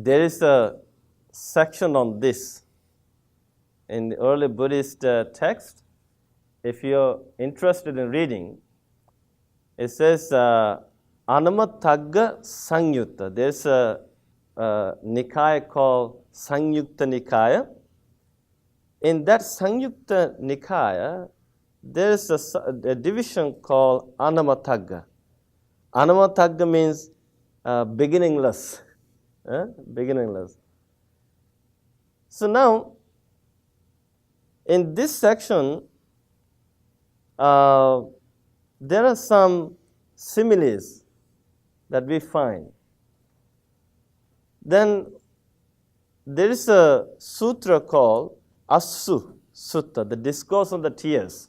there is a section on this in the early Buddhist text. If you're interested in reading, it says Anamatagga Sangyutta. There's a Nikaya called Sangyutta Nikaya. In that Sangyutta Nikaya, there's a division called Anamatagga. Anamatagga means beginningless. Beginningless. So now, in this section, there are some similes that we find. Then there is a sutra called Asu Sutta, the Discourse on the Tears.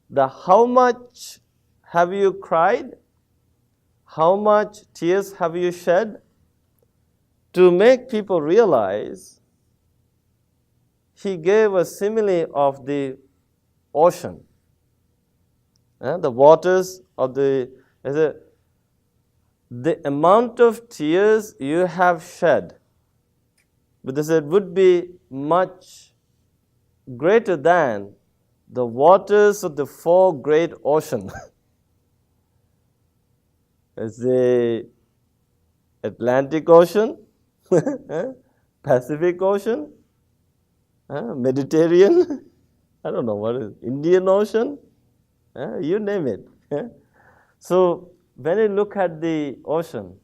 The how much have you cried? How much tears have you shed? To make people realize, he gave a simile of the ocean. The waters of the amount of tears you have shed, because it would be much greater than the waters of the four great oceans. It's the Atlantic Ocean, Pacific Ocean, Mediterranean, I don't know what is Indian Ocean, you name it. So when you look at the ocean,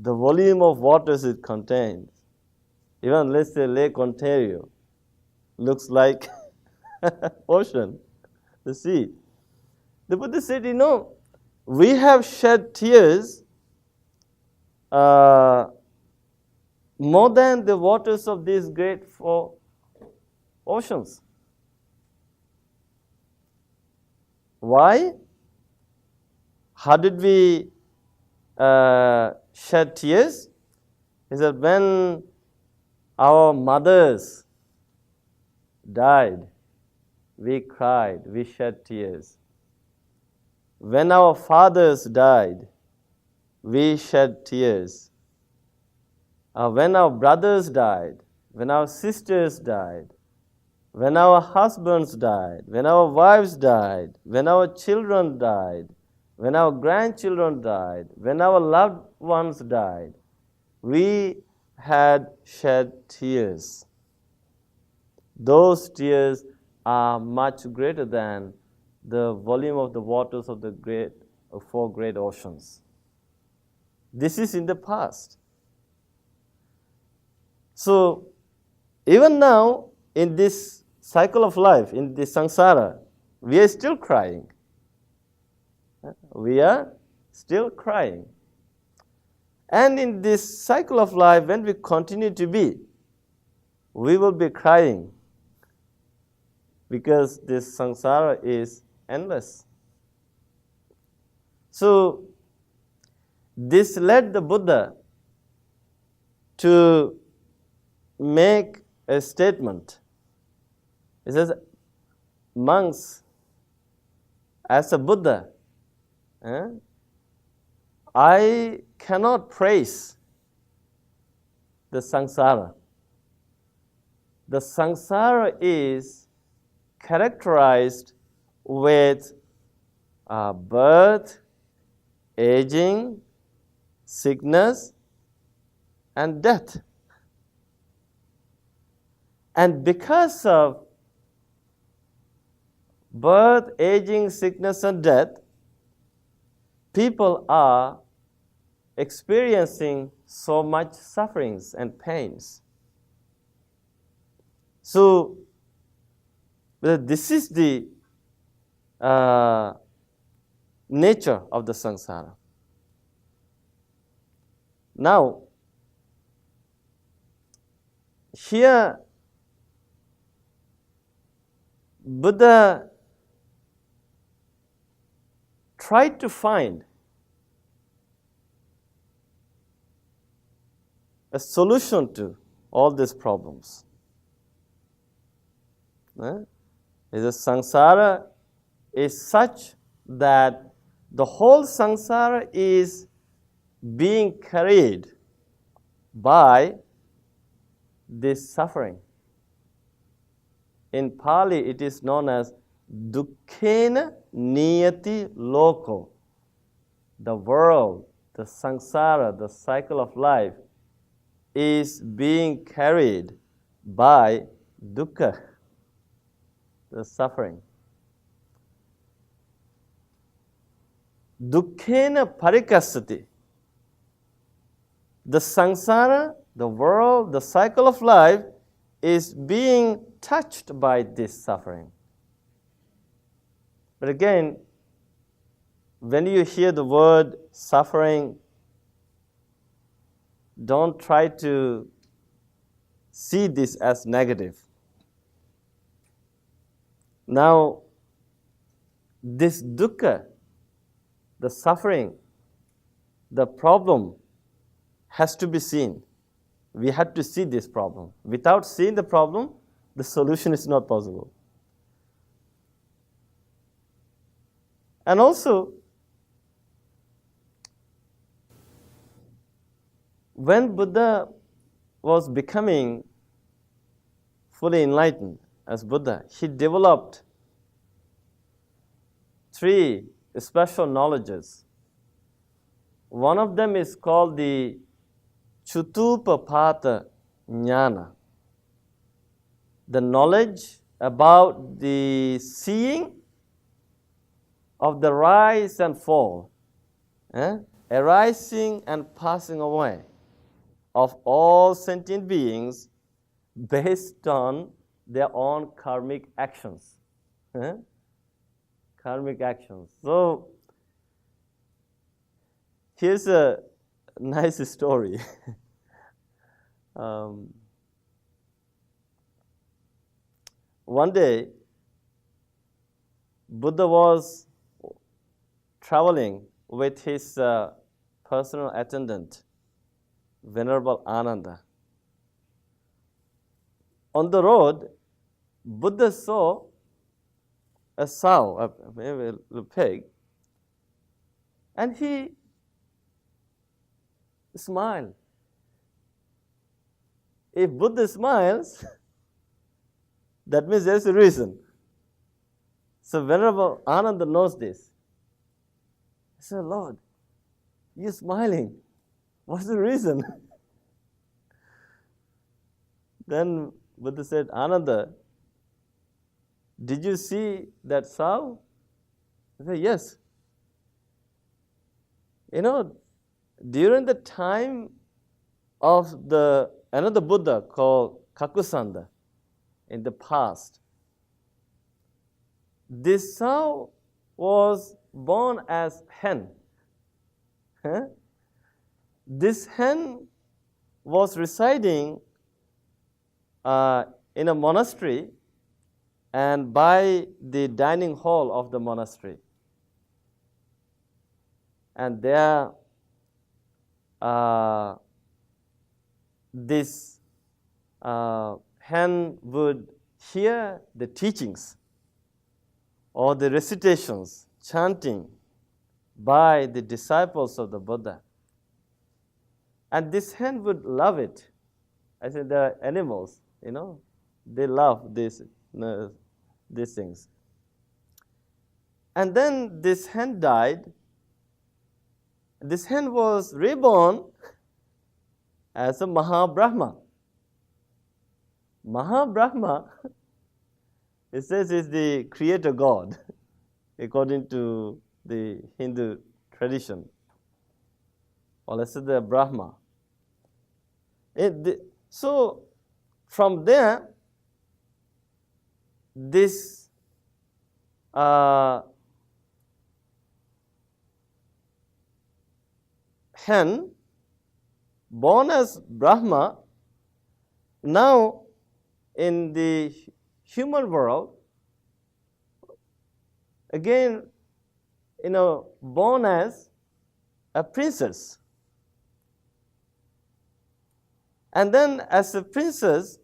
the volume of waters it contains, even let's say Lake Ontario, looks like ocean, the sea. The Buddha said, we have shed tears more than the waters of these great four oceans. Why? How did we shed tears? He said, when our mothers died, we cried, we shed tears. When our fathers died, we shed tears. When our brothers died, when our sisters died, when our husbands died, when our wives died, when our children died, when our grandchildren died, when our loved ones died, we had shed tears. Those tears are much greater than the volume of the waters of the four great oceans. This is in the past. So, even now, in this cycle of life, in this samsara, we are still crying. We are still crying. And in this cycle of life, when we continue to be, we will be crying because this samsara is endless. So, this led the Buddha to make a statement. He says, monks, as a Buddha, I cannot praise the samsara. The samsara is characterized with birth, aging, sickness, and death. And because of birth, aging, sickness, and death, people are experiencing so much sufferings and pains. So, this is the nature of the samsara. Now, here, Buddha tried to find a solution to all these problems. The samsara is such that the whole samsara is being carried by this suffering. In Pali, it is known as Dukkhena Niyati Loko. The world, the Sansara, the cycle of life, is being carried by dukkha, the suffering. Dukkhena parikasati. The Sansara, the world, the cycle of life is being touched by this suffering. But again, when you hear the word suffering, don't try to see this as negative. Now, this dukkha, the suffering, the problem has to be seen. We have to see this problem. Without seeing the problem, the solution is not possible. And also, when Buddha was becoming fully enlightened as Buddha, he developed 3 special knowledges. One of them is called the Chutupapata Jnana, the knowledge about the seeing of the rise and fall, arising and passing away of all sentient beings based on their own karmic actions. Karmic actions. So, here's a nice story. One day, Buddha was traveling with his personal attendant, Venerable Ananda. On the road, Buddha saw a sow, maybe a pig, and he smiled. If Buddha smiles, that means there's a reason. So Venerable Ananda knows this. He said, Lord, you're smiling. What's the reason? Then Buddha said, Ananda, did you see that sow? He said, yes. You know, during the time of another Buddha called Kakusanda in the past, this sow was born as hen. This hen was residing in a monastery and by the dining hall of the monastery. And there, this hen would hear the teachings or the recitations, chanting by the disciples of the Buddha. And this hen would love it. I said, there are animals, they love these things. And then this hen died. This hen was reborn as a Mahabrahma. Mahabrahma, it says, is the creator God, according to the Hindu tradition. Or let's say the Brahma. So, from there, this hen, born as Brahma, now in the human world, again, born as a princess. And then as a princess,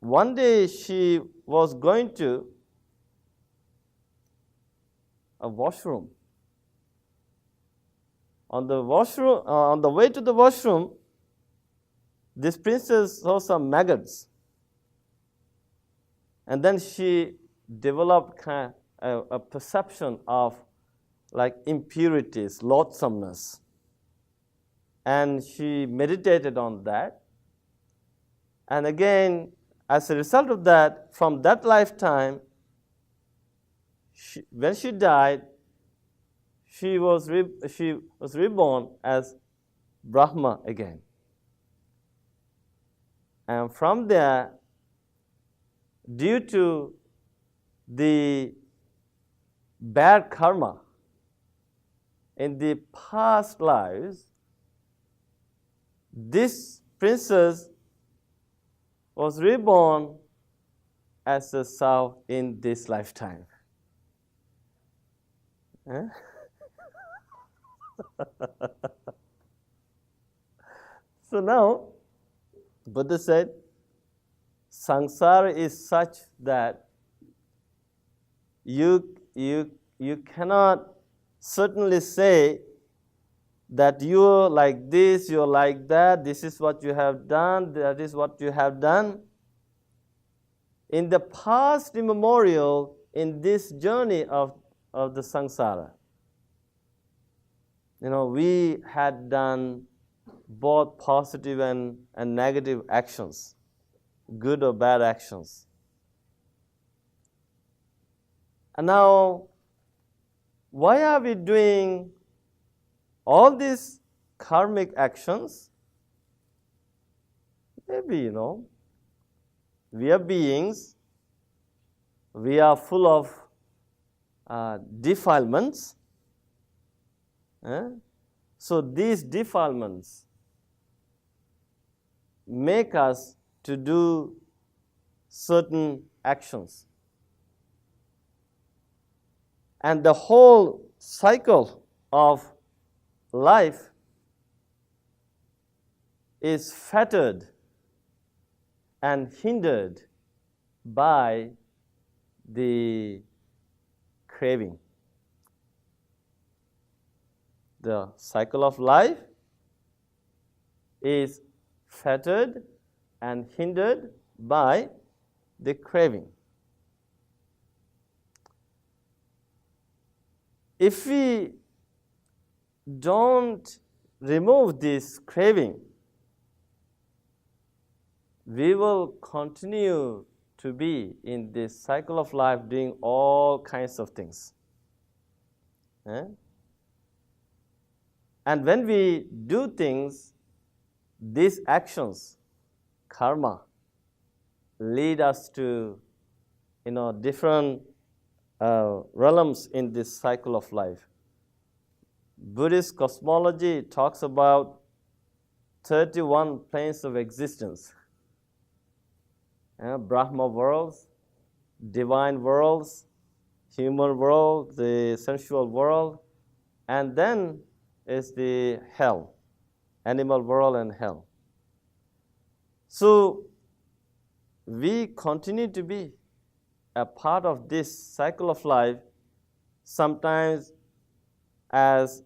one day she was going to a washroom. On the way to the washroom, this princess saw some maggots. And then she developed kind of a perception of like impurities, loathsomeness. And she meditated on that. And again, as a result of that, from that lifetime, when she died, she was reborn as Brahma again. And from there, due to the bad karma in the past lives, this princess was reborn as a sow in this lifetime. Huh? So now, Buddha said, Sansara is such that you cannot certainly say that you're like this, you're like that, this is what you have done, that is what you have done. In the past immemorial, in this journey of the samsara, we had done both positive and negative actions, good or bad actions. And now, why are we doing all these karmic actions? Maybe, we are beings, we are full of defilements. So these defilements make us to do certain actions. And the whole cycle of life is fettered and hindered by the craving. The cycle of life is fettered and hindered by the craving. If we don't remove this craving, we will continue to be in this cycle of life doing all kinds of things. And when we do things, these actions, karma, lead us to different realms in this cycle of life. Buddhist cosmology talks about 31 planes of existence. Brahma worlds, divine worlds, human world, the sensual world, and then is the hell, animal world and hell. So we continue to be a part of this cycle of life, sometimes as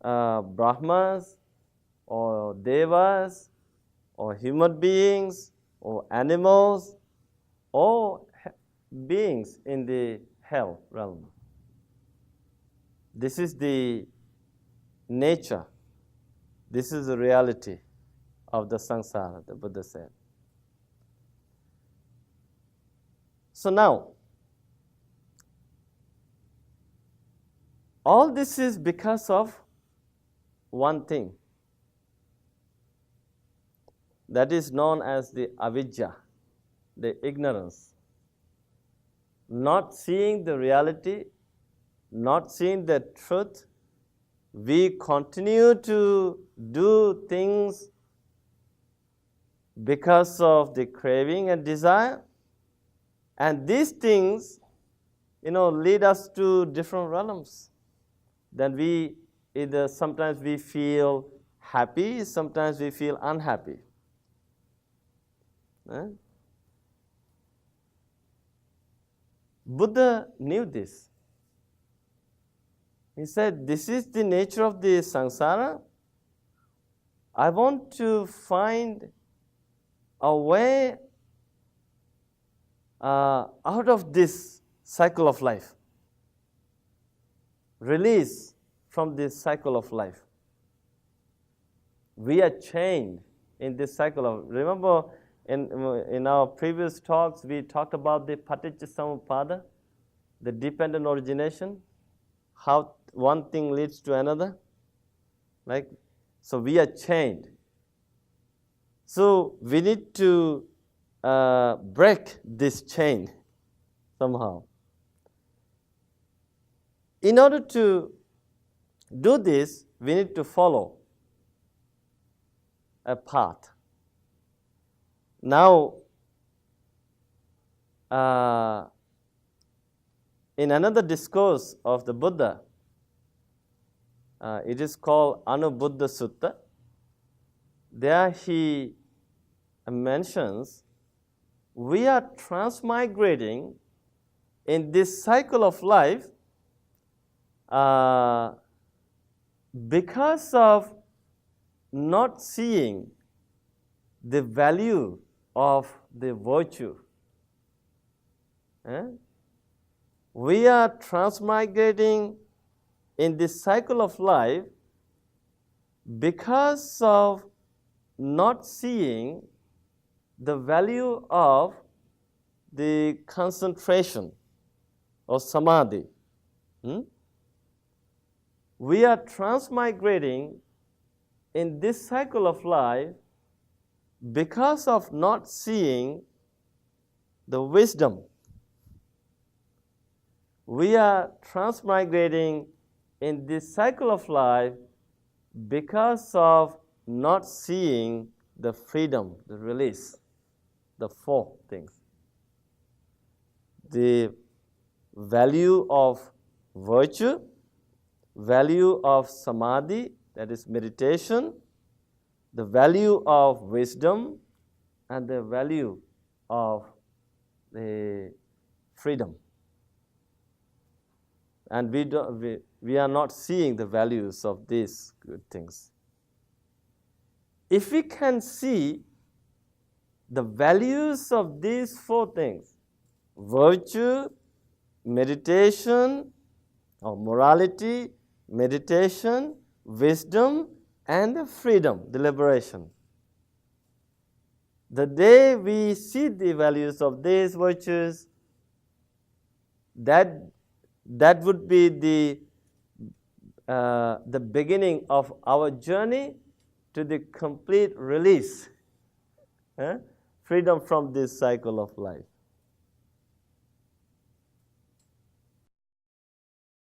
Brahmas or Devas or human beings or animals or beings in the hell realm. This is the nature. This is the reality of the samsara, the Buddha said. So now, all this is because of one thing that is known as the avidya, the ignorance. Not seeing the reality, not seeing the truth, we continue to do things because of the craving and desire, and these things, lead us to different realms. Then sometimes we feel happy, sometimes we feel unhappy. Buddha knew this. He said, this is the nature of the samsara. I want to find a way out of this cycle of life. Release from this cycle of life. We are chained in this cycle of, remember in our previous talks we talked about the paticca the dependent origination, how one thing leads to another. Like, so we are chained. So we need to break this chain somehow. In order to do this, we need to follow a path. Now, in another discourse of the Buddha, it is called Anubuddha Sutta. There he mentions we are transmigrating in this cycle of life because of not seeing the value of the virtue. We are transmigrating in this cycle of life because of not seeing the value of the concentration or samadhi. We are transmigrating in this cycle of life because of not seeing the wisdom. We are transmigrating in this cycle of life because of not seeing the freedom, the release, the four things. The value of virtue, value of samadhi, that is meditation, the value of wisdom, and the value of the freedom. And we are not seeing the values of these good things. If we can see the values of these four things, virtue, meditation, or morality, meditation, wisdom, and the freedom, the liberation. The day we see the values of these virtues, that would be the beginning of our journey to the complete release, freedom from this cycle of life.